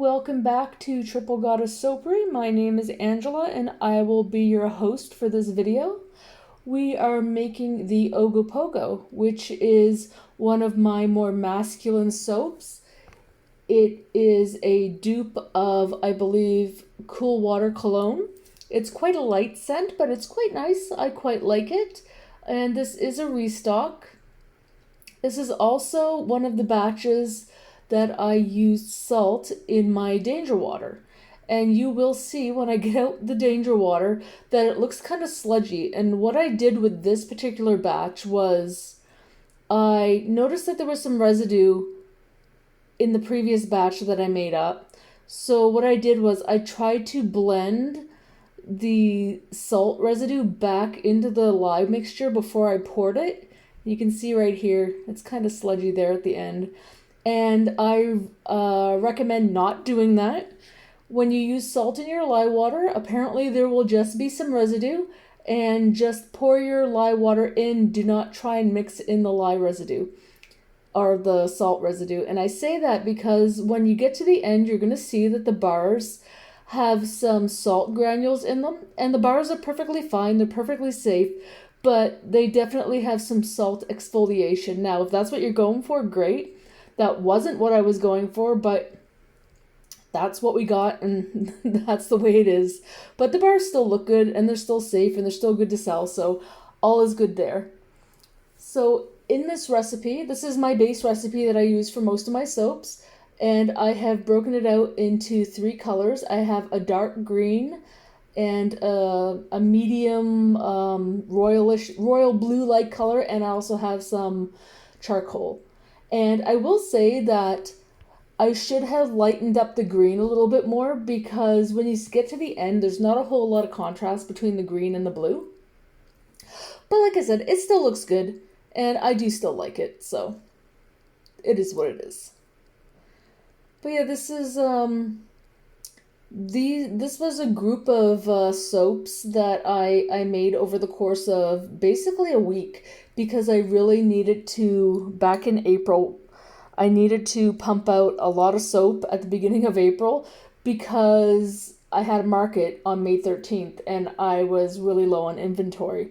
welcome back to Triple Goddess Soapery. My name is Angela and I will be your host for this video. We are making the Ogopogo, which is one of my more masculine soaps. It is a dupe of, I believe, Cool Water Cologne. It's quite a light scent, but it's quite nice. I quite like it. And this is a restock. This is also one of the batches that I used salt in my danger water. And you will see when I get out the danger water that it looks kind of sludgy. And what I did with this particular batch was I noticed that there was some residue in the previous batch that I made up. So what I did was I tried to blend the salt residue back into the lye mixture before I poured it. You can see right here, it's kind of sludgy there at the end. And I recommend not doing that. When you use salt in your lye water, apparently there will just be some residue, and just pour your lye water in. Do not try and mix in the lye residue or the salt residue. And I say that because when you get to the end, you're going to see that the bars have some salt granules in them, and the bars are perfectly fine. They're perfectly safe, but they definitely have some salt exfoliation. Now, if that's what you're going for, great. That wasn't what I was going for, but that's what we got, and that's the way it is. But the bars still look good, and they're still safe, and they're still good to sell, so all is good there. So in this recipe, this is my base recipe that I use for most of my soaps, and I have broken it out into 3 colors. I have a dark green and a medium royal blue-like color, and I also have some charcoal. And I will say that I should have lightened up the green a little bit more, because when you get to the end, there's not a whole lot of contrast between the green and the blue. But like I said, it still looks good, and I do still like it, so it is what it is. But yeah, this is this was a group of soaps that I made over the course of basically a week, because I really needed to, back in April, I needed to pump out a lot of soap at the beginning of April, because I had a market on May 13th and I was really low on inventory.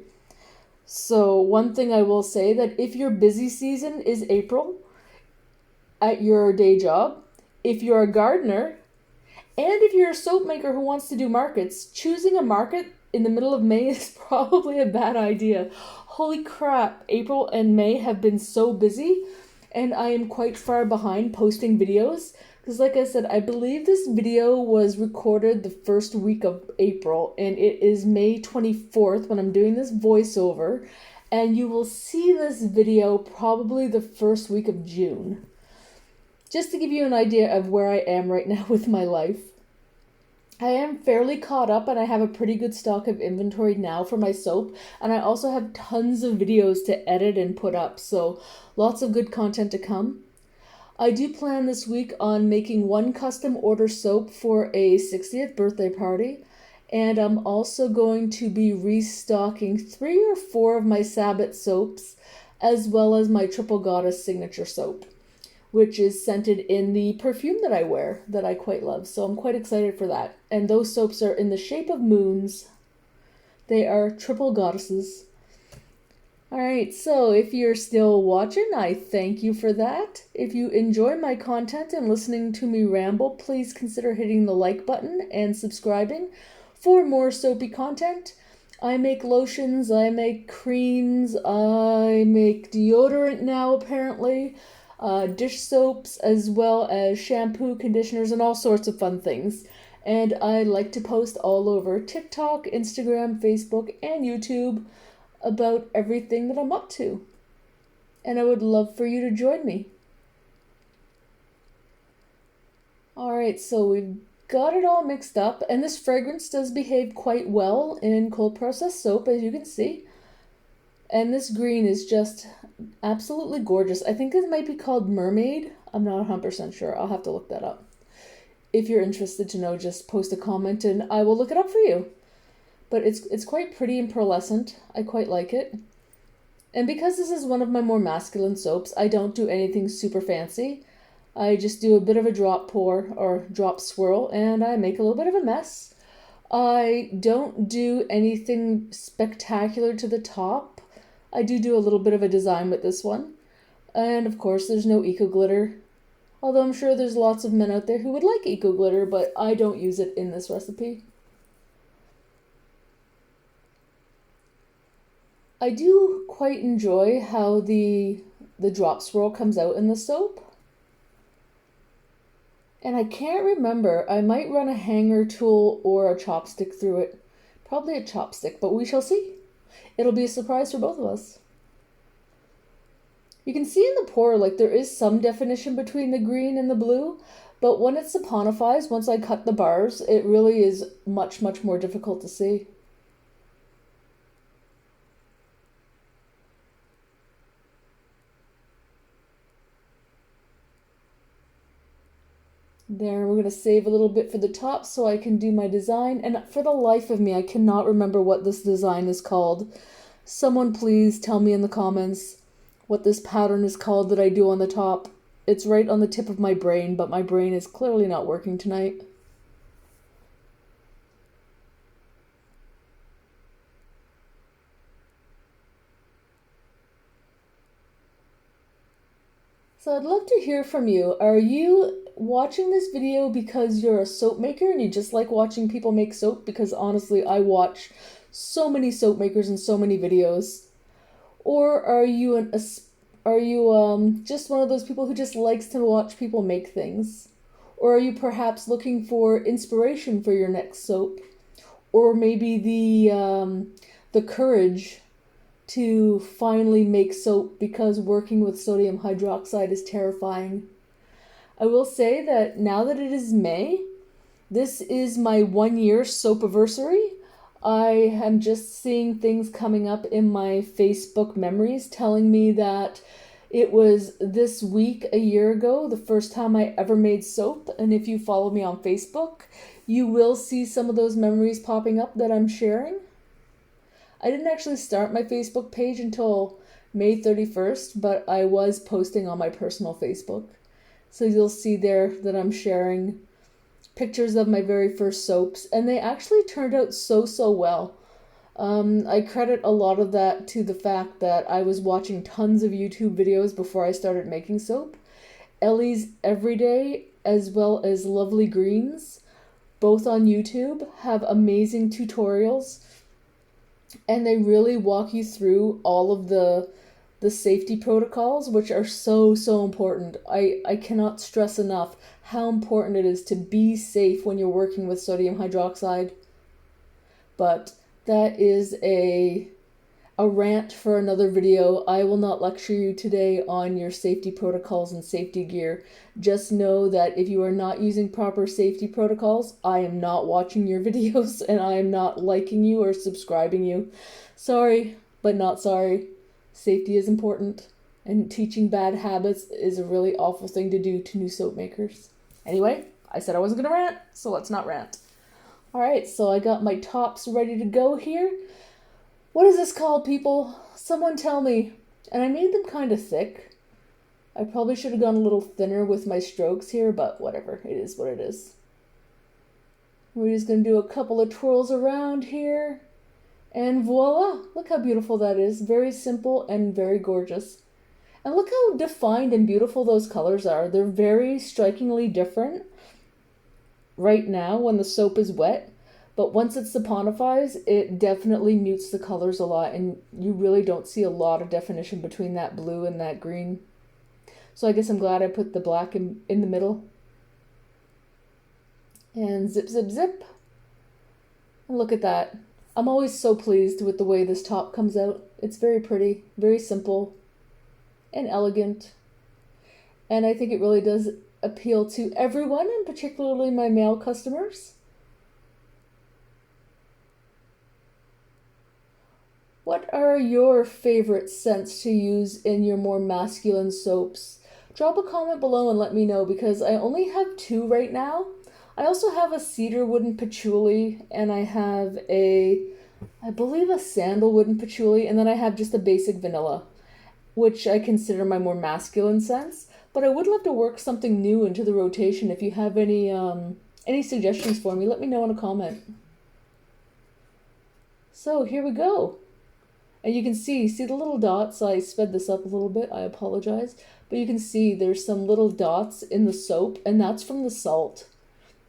So one thing I will say, that if your busy season is April at your day job, if you're a gardener, and if you're a soap maker who wants to do markets, choosing a market in the middle of May is probably a bad idea. Holy crap, April and May have been so busy, and I am quite far behind posting videos. Because like I said, I believe this video was recorded the first week of April, and it is May 24th when I'm doing this voiceover, and you will see this video probably the first week of June. Just to give you an idea of where I am right now with my life. I am fairly caught up, and I have a pretty good stock of inventory now for my soap, and I also have tons of videos to edit and put up, so lots of good content to come. I do plan this week on making 1 custom order soap for a 60th birthday party, and I'm also going to be restocking 3 or 4 of my Sabbath soaps, as well as my Triple Goddess signature soap, which is scented in the perfume that I wear, that I quite love. So I'm quite excited for that. And those soaps are in the shape of moons. They are triple goddesses. Alright, so if you're still watching, I thank you for that. If you enjoy my content and listening to me ramble, please consider hitting the like button and subscribing for more soapy content. I make lotions, I make creams, I make deodorant now apparently. Dish soaps, as well as shampoo, conditioners, and all sorts of fun things. And I like to post all over TikTok, Instagram, Facebook, and YouTube about everything that I'm up to. And I would love for you to join me. Alright, so we've got it all mixed up, and this fragrance does behave quite well in cold processed soap, as you can see. And this green is just absolutely gorgeous. I think it might be called Mermaid. I'm not 100% sure. I'll have to look that up. If you're interested to know, just post a comment and I will look it up for you. But it's quite pretty and pearlescent. I quite like it. And because this is one of my more masculine soaps, I don't do anything super fancy. I just do a bit of a drop pour or drop swirl and I make a little bit of a mess. I don't do anything spectacular to the top. I do a little bit of a design with this one. And of course, there's no eco glitter. Although I'm sure there's lots of men out there who would like eco glitter, but I don't use it in this recipe. I do quite enjoy how the drop swirl comes out in the soap. And I can't remember, I might run a hanger tool or a chopstick through it. Probably a chopstick, but we shall see. It'll be a surprise for both of us. You can see in the pour, like, there is some definition between the green and the blue, but when it saponifies, once I cut the bars, it really is much, much more difficult to see. There, we're going to save a little bit for the top so I can do my design. And for the life of me, I cannot remember what this design is called. Someone please tell me in the comments what this pattern is called that I do on the top. It's right on the tip of my brain, but my brain is clearly not working tonight. So I'd love to hear from you. Are you watching this video because you're a soap maker and you just like watching people make soap? Because honestly, I watch so many soap makers and so many videos. Or are you just one of those people who just likes to watch people make things? Or are you perhaps looking for inspiration for your next soap? Or maybe the courage to finally make soap because working with sodium hydroxide is terrifying. I will say that now that it is May, this is my 1-year soap-iversary. I am just seeing things coming up in my Facebook memories telling me that it was this week a year ago, the first time I ever made soap. And if you follow me on Facebook, you will see some of those memories popping up that I'm sharing. I didn't actually start my Facebook page until May 31st, but I was posting on my personal Facebook. So you'll see there that I'm sharing pictures of my very first soaps, and they actually turned out so well. I credit a lot of that to the fact that I was watching tons of YouTube videos before I started making soap. Ellie's Everyday, as well as Lovely Greens, both on YouTube, have amazing tutorials. And they really walk you through all of the safety protocols, which are so important. I cannot stress enough how important it is to be safe when you're working with sodium hydroxide. But that is a rant for another video. I will not lecture you today on your safety protocols and safety gear. Just know that if you are not using proper safety protocols, I am not watching your videos and I am not liking you or subscribing you. Sorry, but not sorry. Safety is important, and teaching bad habits is a really awful thing to do to new soap makers. Anyway, I said I wasn't going to rant, so let's not rant. Alright, so I got my tops ready to go here. What is this called, people? Someone tell me. And I made them kind of thick. I probably should have gone a little thinner with my strokes here, but whatever. It is what it is. We're just going to do a couple of twirls around here. And voila! Look how beautiful that is. Very simple and very gorgeous. And look how defined and beautiful those colors are. They're very strikingly different right now when the soap is wet. But once it saponifies, it definitely mutes the colors a lot, and you really don't see a lot of definition between that blue and that green. So I guess I'm glad I put the black in the middle. And zip, zip, zip. And look at that. I'm always so pleased with the way this top comes out. It's very pretty, very simple, and elegant. And I think it really does appeal to everyone, and particularly my male customers. What are your favorite scents to use in your more masculine soaps? Drop a comment below and let me know, because I only have 2 right now. I also have a cedar wooden patchouli, and I have I believe a sandalwood and patchouli, and then I have just a basic vanilla, which I consider my more masculine scents. but I would love to work something new into the rotation. If you have any suggestions for me, let me know in a comment. So here we go. And you can see the little dots. I sped this up a little bit, I apologize. But you can see there's some little dots in the soap, and that's from the salt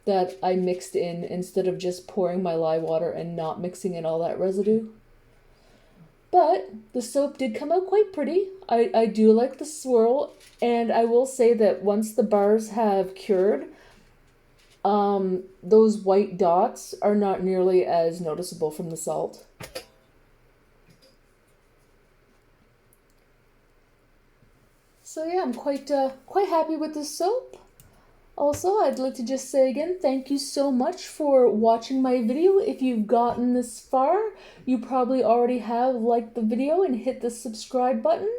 that I mixed in instead of just pouring my lye water and not mixing in all that residue. But the soap did come out quite pretty. I do like the swirl, and I will say that once the bars have cured, those white dots are not nearly as noticeable from the salt. So yeah, I'm quite happy with this soap. Also, I'd like to just say again, thank you so much for watching my video. If you've gotten this far, you probably already have liked the video and hit the subscribe button.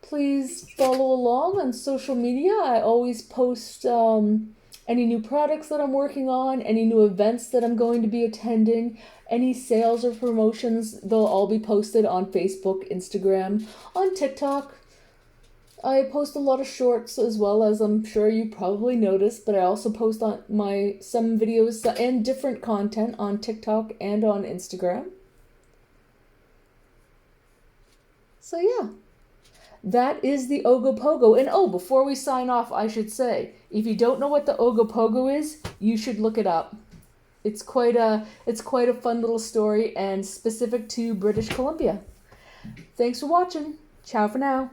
Please follow along on social media. I always post any new products that I'm working on, any new events that I'm going to be attending, any sales or promotions. They'll all be posted on Facebook, Instagram, on TikTok. I post a lot of shorts as well, as I'm sure you probably noticed, but I also post on some videos and different content on TikTok and on Instagram. So yeah, that is the Ogopogo. And oh, before we sign off, I should say, if you don't know what the Ogopogo is, you should look it up. It's quite a fun little story and specific to British Columbia. Thanks for watching. Ciao for now.